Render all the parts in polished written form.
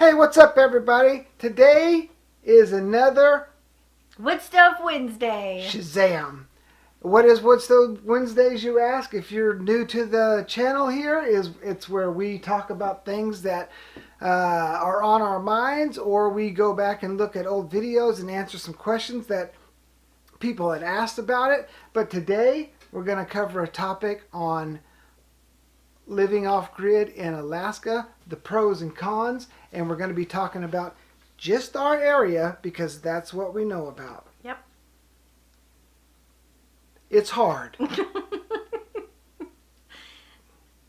Hey, what's up, everybody? Today is another Wood Stove Wednesday. Shazam. What is Wood Stove Wednesdays, you ask? If you're new to the channel here, it's where we talk about things that are on our minds, or we go back and look at old videos and answer some questions that people had asked about it. But today, we're going to cover a topic on living off-grid in Alaska, the pros and cons, and we're going to be talking about just our area because that's what we know about. Yep. It's hard,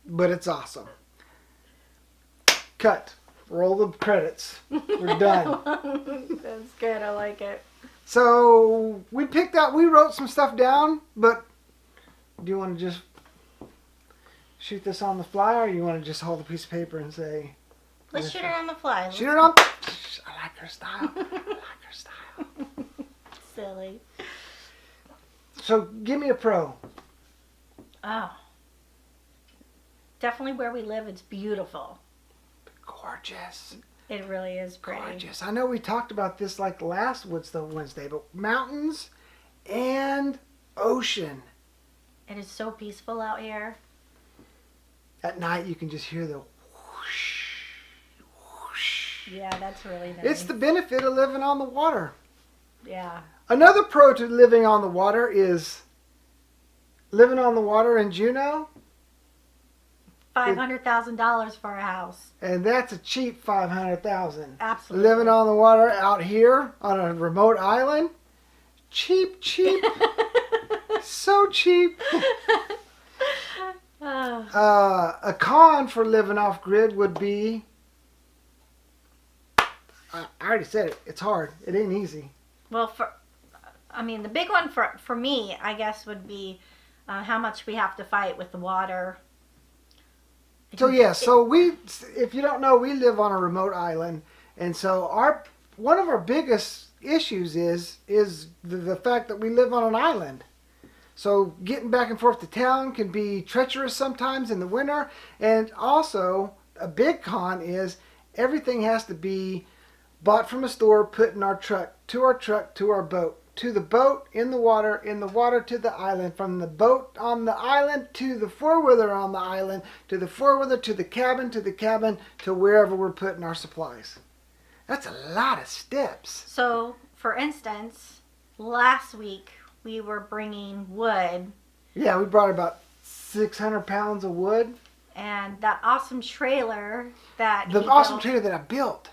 but it's awesome. Cut. Roll the credits. We're done. That's good. I like it. So we wrote some stuff down, but do you want to just shoot this on the fly, or you want to just hold a piece of paper and say... Let's shoot it on the fly. Shoot it on... I like her style. I like her style. Silly. So, give me a pro. Oh. Definitely where we live, it's beautiful. Gorgeous. It really is pretty. Gorgeous. I know we talked about this like last Wood Stove Wednesday, but mountains and ocean. It is so peaceful out here. At night, you can just hear the whoosh, whoosh. Yeah, that's really nice. It's the benefit of living on the water. Yeah. Another pro to living on the water is living on the water in Juneau. $500,000 for a house. And that's a cheap $500,000. Absolutely. Living on the water out here on a remote island. Cheap, cheap. So cheap. A con for living off grid would be, I already said it, it's hard. It ain't easy. Well, the big one for me, I guess, would be how much we have to fight with the water. So if you don't know, we live on a remote island, and so one of our biggest issues is the fact that we live on an island. So getting back and forth to town can be treacherous sometimes in the winter, and also a big con is everything has to be bought from a store, put in our truck, to our boat, to the boat, in the water to the island, from the boat on the island to the four-wheeler on the island, to the four-wheeler to the cabin, to wherever we're putting our supplies. That's a lot of steps. So, for instance, last week we were bringing wood. Yeah, we brought about 600 pounds of wood. And that awesome trailer that trailer that I built.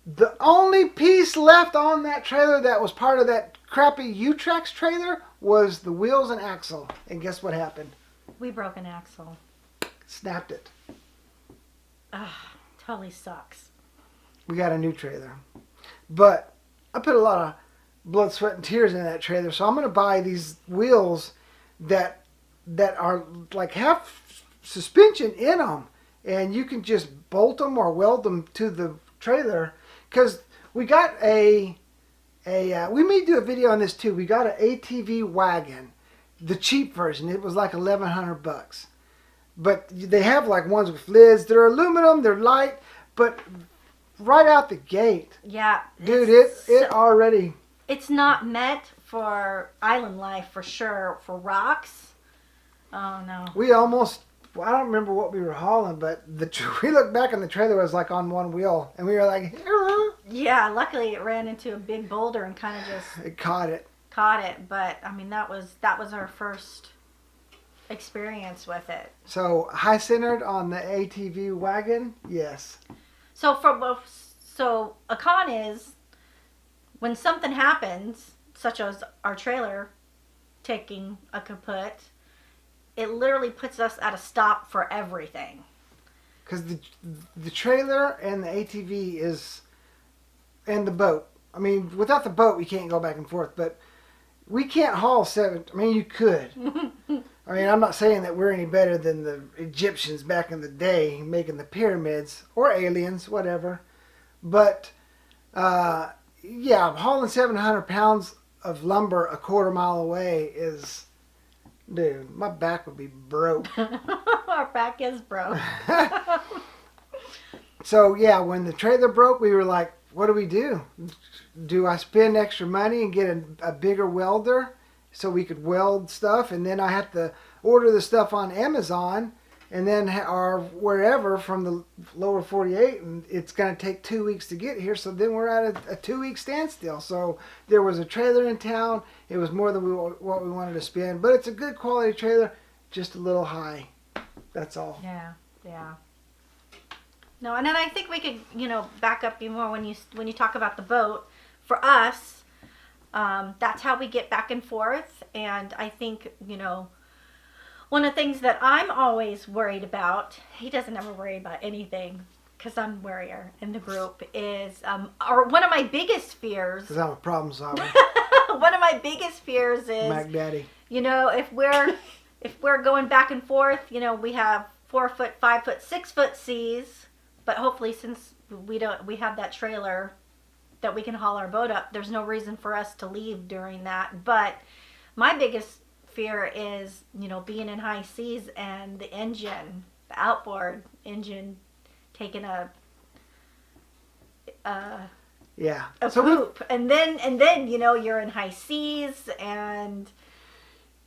The only piece left on that trailer that was part of that crappy U-Trax trailer was the wheels and axle. And guess what happened? We broke an axle. Snapped it. Ugh, totally sucks. We got a new trailer. But I put a lot of blood, sweat, and tears in that trailer. So I'm going to buy these wheels that are like half suspension in them. And you can just bolt them or weld them to the trailer. Because we got we may do a video on this too. We got an ATV wagon, the cheap version. It was like $1,100. But they have like ones with lids. They're aluminum. They're light. But right out the gate, yeah, dude, it already. It's not meant for island life for sure. For rocks, oh no. I don't remember what we were hauling, but we looked back and the trailer was like on one wheel, and we were like, yeah. Luckily, it ran into a big boulder and kind of just it caught it. But I mean, that was our first experience with it. So high centered on the ATV wagon, yes. So a con is when something happens, such as our trailer taking a kaput. It literally puts us at a stop for everything. Because the trailer and the ATV and the boat. I mean, without the boat, we can't go back and forth. But we can't haul you could. I mean, I'm not saying that we're any better than the Egyptians back in the day making the pyramids. Or aliens, whatever. But, hauling 700 pounds of lumber a quarter mile away is... Dude, my back would be broke. Our back is broke. So yeah, when the trailer broke, we were like, what do we do? Do I spend extra money and get a bigger welder so we could weld stuff, and then I have to order the stuff on Amazon and then or wherever from the lower 48, and it's going to take 2 weeks to get here. So then we're at a 2-week standstill. So there was a trailer in town. It was more than what we wanted to spend, but it's a good quality trailer, just a little high. That's all. Yeah, yeah. No, and then I think we could, back up you more when you talk about the boat. For us, that's how we get back and forth. And I think, one of the things that I'm always worried about, he doesn't ever worry about anything because I'm worrier in the group, is, or one of my biggest fears. Because I'm a problem solver. One of my biggest fears is, Mac Daddy. if we're going back and forth, we have 4 foot, 5 foot, 6 foot seas, but hopefully since we have that trailer that we can haul our boat up, there's no reason for us to leave during that. But my biggest fear is, being in high seas and the outboard engine taking a poop, and then you're in high seas, and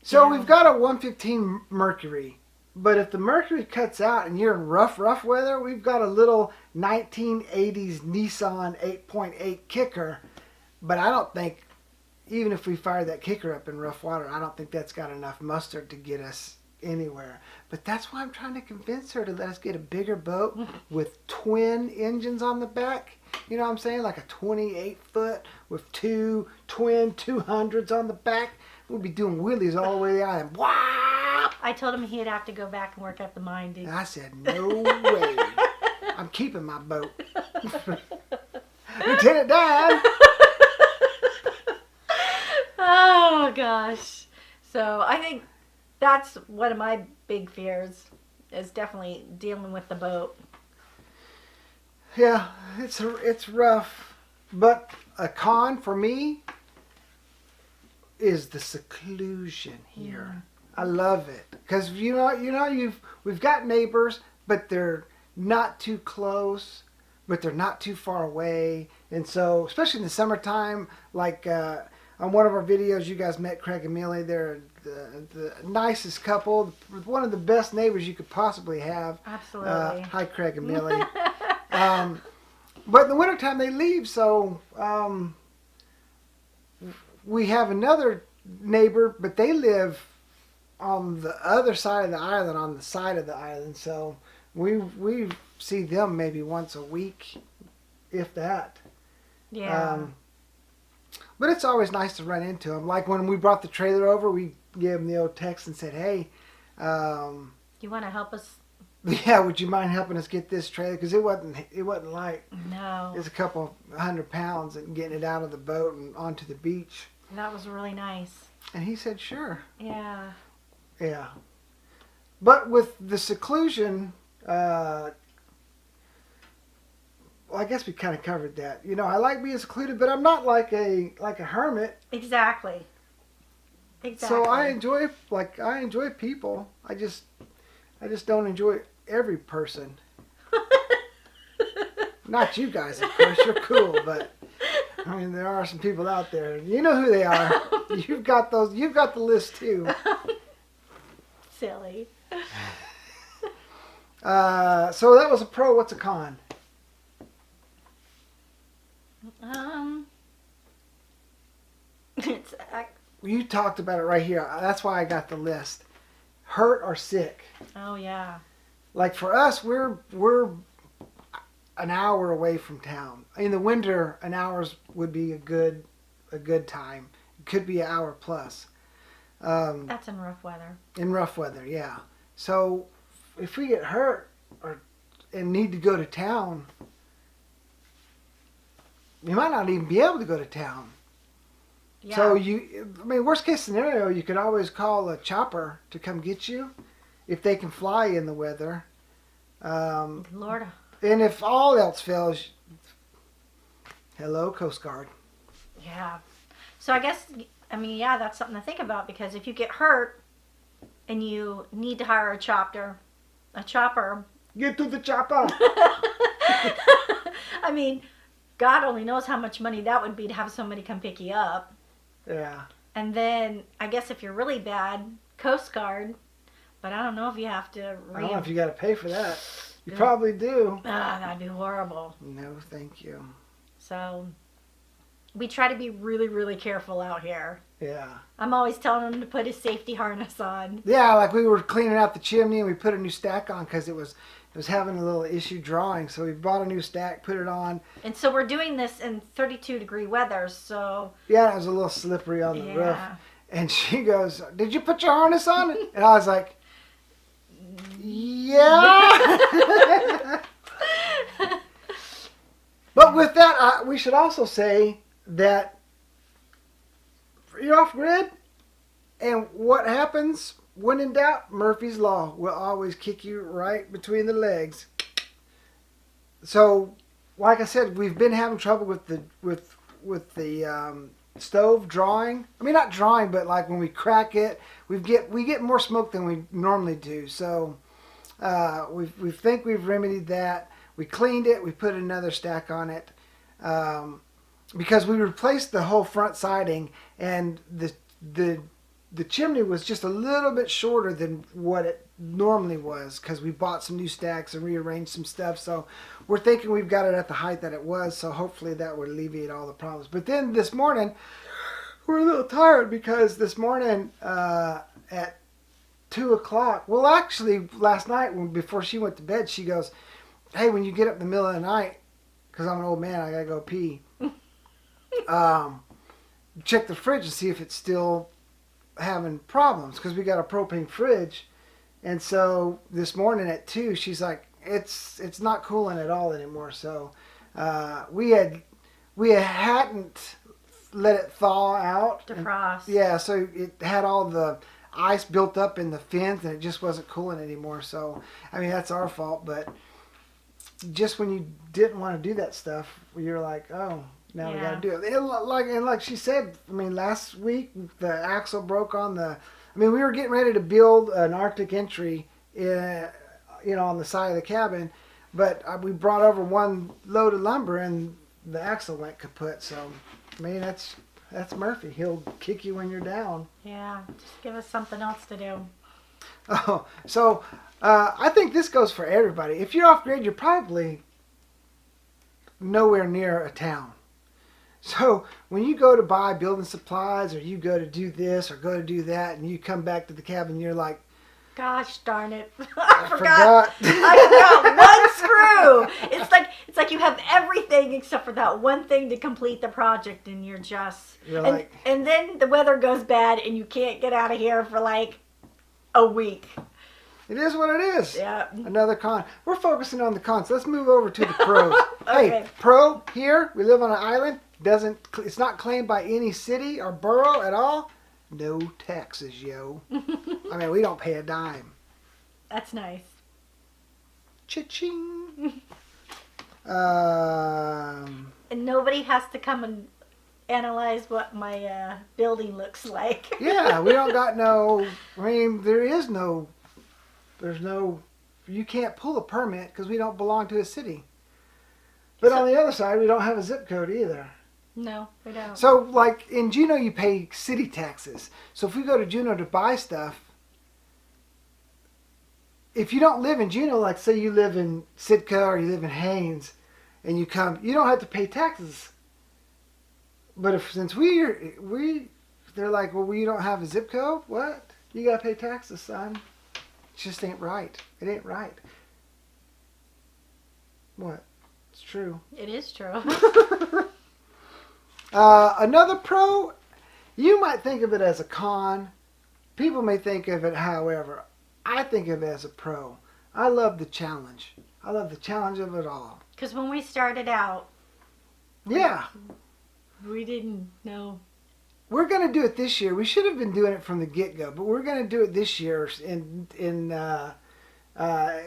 so we've got a 115 Mercury, but if the Mercury cuts out and you're in rough weather, we've got a little 1980s Nissan 8.8 kicker, but I don't think, even if we fire that kicker up in rough water, I don't think that's got enough mustard to get us anywhere. But that's why I'm trying to convince her to let us get a bigger boat with twin engines on the back. You know what I'm saying? Like a 28 foot with 2 twin 200s on the back. We'll be doing wheelies all the way to the island. Wow! I told him he'd have to go back and work up the mine, dude. I said, no way. I'm keeping my boat. Lieutenant Dan! Oh, gosh. So I think that's one of my big fears, is definitely dealing with the boat. Yeah, it's rough. But a con for me is the seclusion here. Yeah. I love it because we've got neighbors, but they're not too close, but they're not too far away. And so, especially in the summertime, like on one of our videos, you guys met Craig and Millie. They're the nicest couple, one of the best neighbors you could possibly have. Absolutely. Hi, Craig and Millie. But in the wintertime they leave, so we have another neighbor, but they live on the other side of the island, on the side of the island. So we see them maybe once a week, if that. Yeah. But it's always nice to run into them. Like when we brought the trailer over, we gave them the old text and said, "Hey, you want to help us?" Yeah, would you mind helping us get this trailer? Because it wasn't light. No. It's a couple 100 pounds and getting it out of the boat and onto the beach. That was really nice. And he said, sure. Yeah. Yeah. But with the seclusion, well, I guess we kind of covered that. I like being secluded, but I'm not like a hermit. Exactly. So I enjoy people. I just don't enjoy every person. Not you guys, of course. You're cool, but I mean, there are some people out there. You know who they are. You've got those. You've got the list too. Silly. So that was a pro. What's a con? It's You talked about it right here. That's why I got the list. Hurt or sick. Oh yeah. Like for us, we're an hour away from town. In the winter, an hour would be a good time. It could be an hour plus. That's in rough weather. In rough weather, yeah. So if we get hurt and need to go to town, you might not even be able to go to town. Yeah. So worst case scenario, you could always call a chopper to come get you if they can fly in the weather. Lord. And if all else fails, hello, Coast Guard. Yeah. So I guess, that's something to think about, because if you get hurt and you need to hire a chopper, Get to the chopper. I mean, God only knows how much money that would be to have somebody come pick you up. Yeah. And then, I guess if you're really bad, Coast Guard. But I don't know if you have to. I don't know if you got to pay for that. You probably do. That'd be horrible. No, thank you. So, we try to be really, really careful out here. Yeah. I'm always telling him to put his safety harness on. Yeah, like we were cleaning out the chimney and we put a new stack on because it was having a little issue drawing. So we bought a new stack, put it on. And so we're doing this in 32-degree weather, so... Yeah, it was a little slippery on the roof. Yeah. And she goes, "Did you put your harness on?" And I was like, "Yeah." But with that, we should also say that you're off grid, and what happens when in doubt, Murphy's Law will always kick you right between the legs. So, like I said, we've been having trouble with the stove drawing. I mean, not drawing, but like when we crack it, we get more smoke than we normally do. So, we think we've remedied that. We cleaned it. We put another stack on it. Because we replaced the whole front siding, and the chimney was just a little bit shorter than what it normally was because we bought some new stacks and rearranged some stuff. So we're thinking we've got it at the height that it was, so hopefully that would alleviate all the problems. But then this morning, we're a little tired because this morning at 2 o'clock, well, actually last night before she went to bed, she goes, "Hey, when you get up in the middle of the night, because I'm an old man, I got to go pee, check the fridge and see if it's still having problems," because we got a propane fridge. And so this morning at 2, she's like, it's not cooling at all anymore. So we hadn't let it thaw out, Defrost. yeah, so it had all the ice built up in the fins and it just wasn't cooling anymore. So I mean, that's our fault, but just when you didn't want to do that stuff, you're like, oh, now we got to do it. Like she said, I mean, last week the axle broke on the. I mean, we were getting ready to build an Arctic entry, on the side of the cabin, but we brought over one load of lumber and the axle went kaput. So, I mean, that's Murphy. He'll kick you when you're down. Yeah, just give us something else to do. Oh, so I think this goes for everybody. If you're off grid, you're probably nowhere near a town. So when you go to buy building supplies, or you go to do this or go to do that, and you come back to the cabin, you're like, gosh darn it, I forgot. I forgot one screw. It's like you have everything except for that one thing to complete the project, and you're like, and then the weather goes bad and you can't get out of here for like a week. It is what it is. Yeah. Another con. We're focusing on the cons. Let's move over to the pros. Okay. Hey, pro here. We live on an island. It's not claimed by any city or borough at all. No taxes, yo. I mean, we don't pay a dime. That's nice. Cha-ching. And nobody has to come and analyze what my building looks like. Yeah, we don't got no. I mean, there's no. You can't pull a permit because we don't belong to a city. But on the other side, we don't have a zip code either. No, we don't. So, like in Juneau, you pay city taxes. So if we go to Juneau to buy stuff, if you don't live in Juneau, like say you live in Sitka or you live in Haines, and you come, you don't have to pay taxes. But since they're like, well, we don't have a zip code. What? You gotta pay taxes, son. It just ain't right. It ain't right. What? It's true. It is true. Another pro, you might think of it as a con. People may think of it however. I think of it as a pro. I love the challenge. I love the challenge of it all. Because when we started out, yeah, we didn't know. We're going to do it this year. We should have been doing it from the get-go, but we're going to do it this year in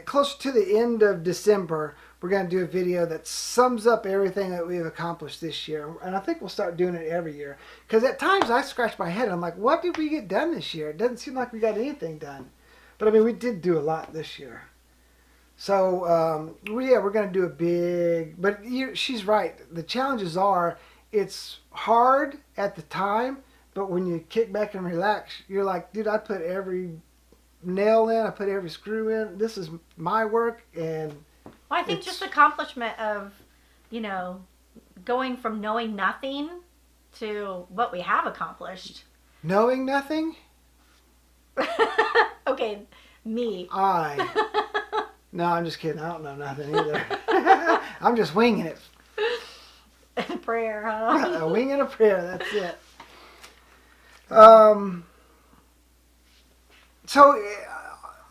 closer to the end of December. We're going to do a video that sums up everything that we've accomplished this year. And I think we'll start doing it every year. Because at times I scratch my head and I'm like, what did we get done this year? It doesn't seem like we got anything done. But I mean, we did do a lot this year. So we're going to do a big. But she's right. The challenges are it's hard at the time, but when you kick back and relax, you're like, dude, I put every nail in, I put every screw in. This is my work, and Well, I think just accomplishment of, going from knowing nothing to what we have accomplished. knowing nothing. Okay, me. No, I'm just kidding. I don't know nothing either. I'm just winging it. Prayer, huh? A wing and a prayer. That's it. So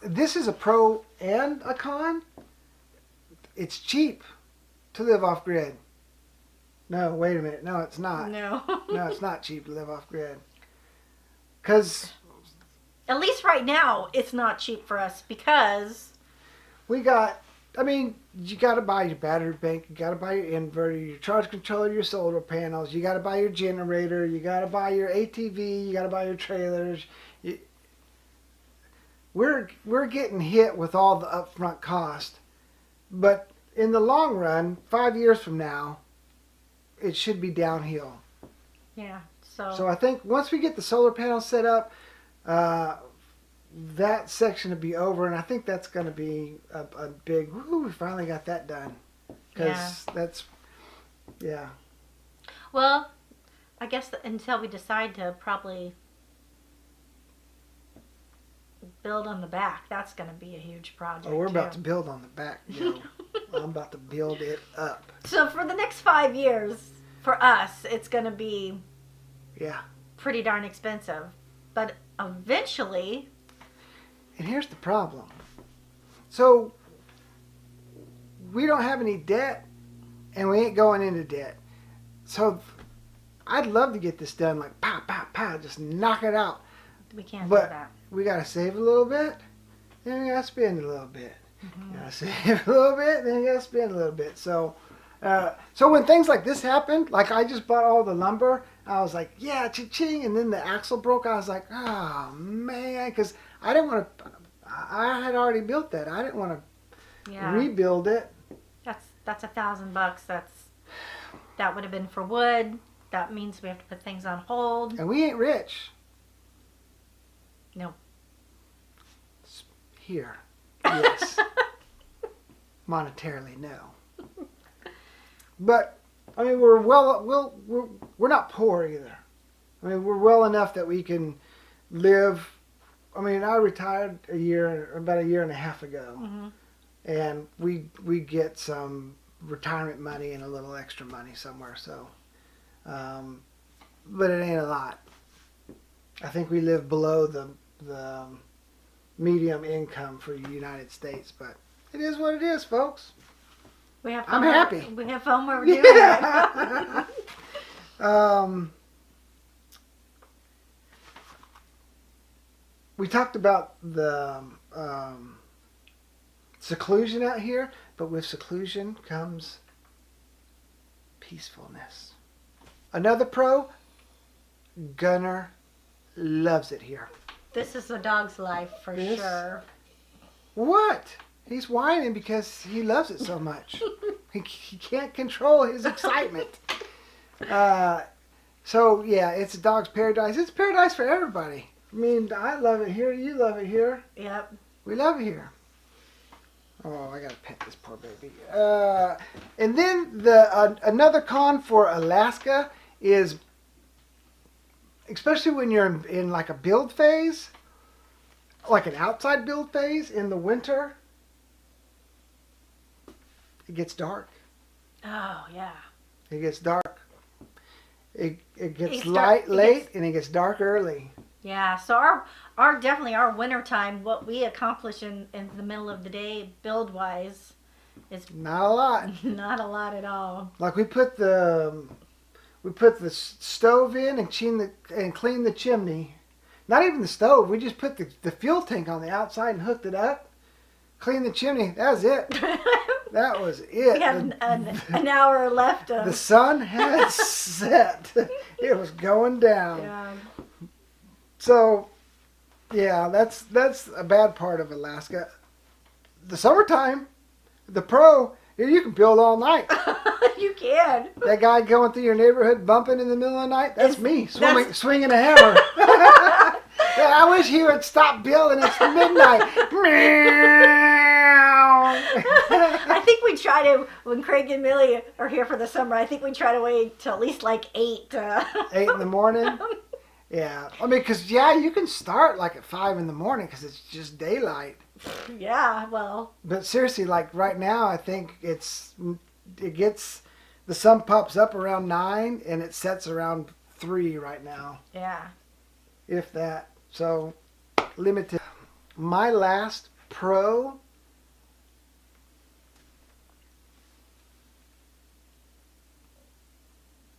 this is a pro and a con. It's cheap to live off grid. No, wait a minute. No, it's not. No. No, it's not cheap to live off grid. Because At least right now, it's not cheap for us because you got to buy your battery bank, you got to buy your inverter, your charge controller, your solar panels, you got to buy your generator, you got to buy your ATV, you got to buy your trailers. We're getting hit with all the upfront cost. But in the long run, 5 years from now, it should be downhill. yeah. So I think once we get the solar panels set up, that section will be over, and I think that's going to be a big, woohoo, we finally got that done. Because that's, yeah. Well, I guess until we decide to probably build on the back, that's going to be a huge project. Oh, we're about too. to build on the back, Joe. I'm about to build it up. So for the next 5 years, for us, it's going to be Yeah. pretty darn expensive. But eventually, And here's the problem. So, we don't have any debt, and we ain't going into debt. So, I'd love to get this done, like, pow, pow, pow, just knock it out. we can't do But that. we got to save a little bit, then we got to spend a little bit. Mhm. You got to save a little bit, then you got to spend a little bit. So when things like this happened, like I just bought all the lumber, I was like, yeah, cha-ching, and then the axle broke. I was like, oh, man, because I didn't want to, I had already built that. I didn't want to Yeah. rebuild it. That's $1,000. That would have been for wood. That means we have to put things on hold. And we ain't rich. No. Here, yes. Monetarily, no. But I mean, we're not poor either. I mean, we're well enough that we can live. I mean, I retired about a year and a half ago, Mm-hmm. and we get some retirement money and a little extra money somewhere. So, but it ain't a lot. I think we live below the medium income for the United States, but it is what it is, folks. We have I'm fun happy. We have fun where we're doing it. Yeah. We talked about the seclusion out here, but with seclusion comes peacefulness. Another pro, Gunner loves it here. This is the dog's life for sure. What? He's whining because he loves it so much. He can't control his excitement. So, yeah, it's a dog's paradise. It's paradise for everybody. I mean, I love it here. You love it here. Yep. We love it here. Oh, I got to pet this poor baby. And then another con for Alaska is, especially when you're in like a build phase, like an outside build phase in the winter, it gets dark. Oh, yeah. It gets dark. It gets It's light dark- late and it gets dark early. Yeah, so our winter time, what we accomplish in the middle of the day build wise is Not a lot. not a lot at all. Like we put the stove in and clean the chimney. Not even the stove. We just put the fuel tank on the outside and hooked it up. Cleaned the chimney. That was it. That was it. We have an hour left The of sun had set. It was going down. yeah. So, yeah, that's a bad part of Alaska. the summertime, the pro, you can build all night. You can. That guy going through your neighborhood bumping in the middle of the night, that's me, swinging a hammer. Yeah, I wish he would stop building. It's midnight. I think we try to, when Craig and Millie are here for the summer, I think we try to wait till at least like 8. 8 in the morning? Yeah. I mean, because, you can start like at 5 in the morning because it's just daylight. Yeah, well. But seriously, like right now, I think the sun pops up around 9 and it sets around 3 right now. Yeah. If that. So, limited. My last pro.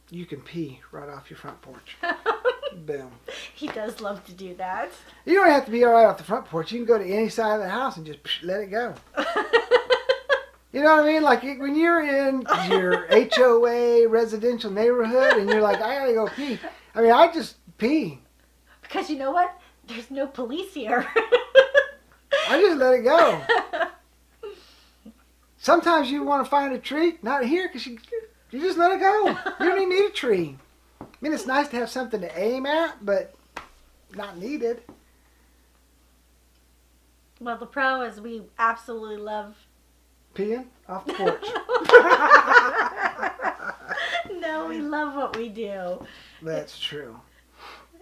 You can pee right off your front porch. Boom. He does love to do that. You don't have to be right off the front porch. You can go to any side of the house and just let it go. You know what I mean? Like when you're in your HOA residential neighborhood and you're like, I gotta go pee. I mean, I just pee. Because you know what? There's no police here. I just let it go. Sometimes you want to find a tree. Not here because you just let it go. You don't even need a tree. I mean, it's nice to have something to aim at, but not needed. Well, the pro is we absolutely love peeing off the porch. No, we love what we do. That's true.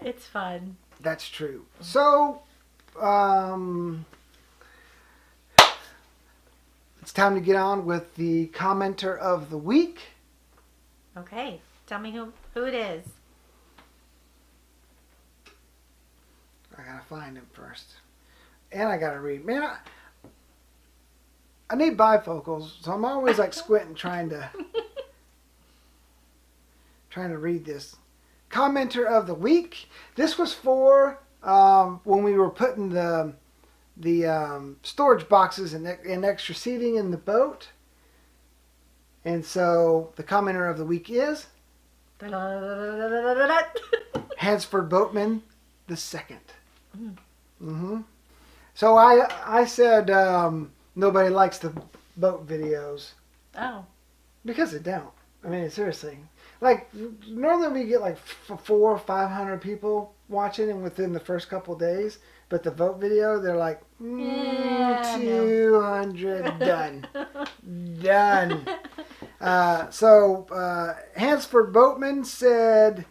It's fun. That's true. So, it's time to get on with the commenter of the week. Okay, tell me who it is. I gotta find him first. And I gotta read. Man, I need bifocals, so I'm always like squinting trying to read this. Commenter of the week. This was for when we were putting the storage boxes and extra seating in the boat. And so the commenter of the week is Hansford Boatman the second. Mm-hmm. So I said nobody likes the boat videos. Oh. Because they don't. I mean, seriously. Like, normally we get like 400 or 500 people watching and within the first couple of days. But the vote video, they're like, 200, done. Done. So Hansford Boatman said,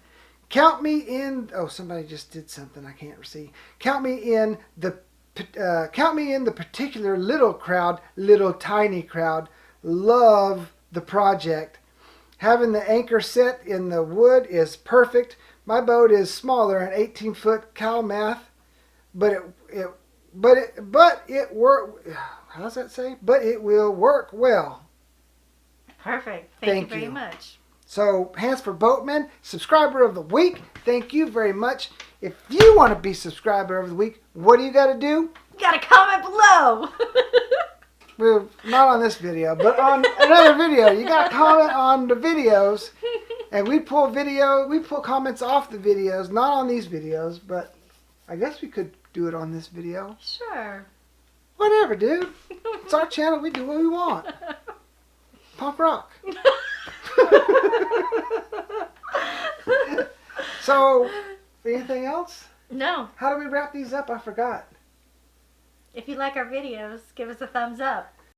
count me in. Oh, somebody just did something I can't see. Count me in the particular little tiny crowd. Love the project. Having the anchor set in the wood is perfect. My boat is smaller, an 18-foot Calmath, but it work. How does that say? But it will work well. Perfect. Thank you very much. So, Hansford Boatman, subscriber of the week. Thank you very much. If you want to be subscriber of the week, what do you got to do? You got to comment below. Well, not on this video, but on another video. You got to comment on the videos, and we pull comments off the videos, not on these videos, but I guess we could do it on this video. Sure. Whatever, dude. It's our channel. We do what we want. Punk rock. So, anything else? No. How do we wrap these up? I forgot. If you like our videos, give us a thumbs up.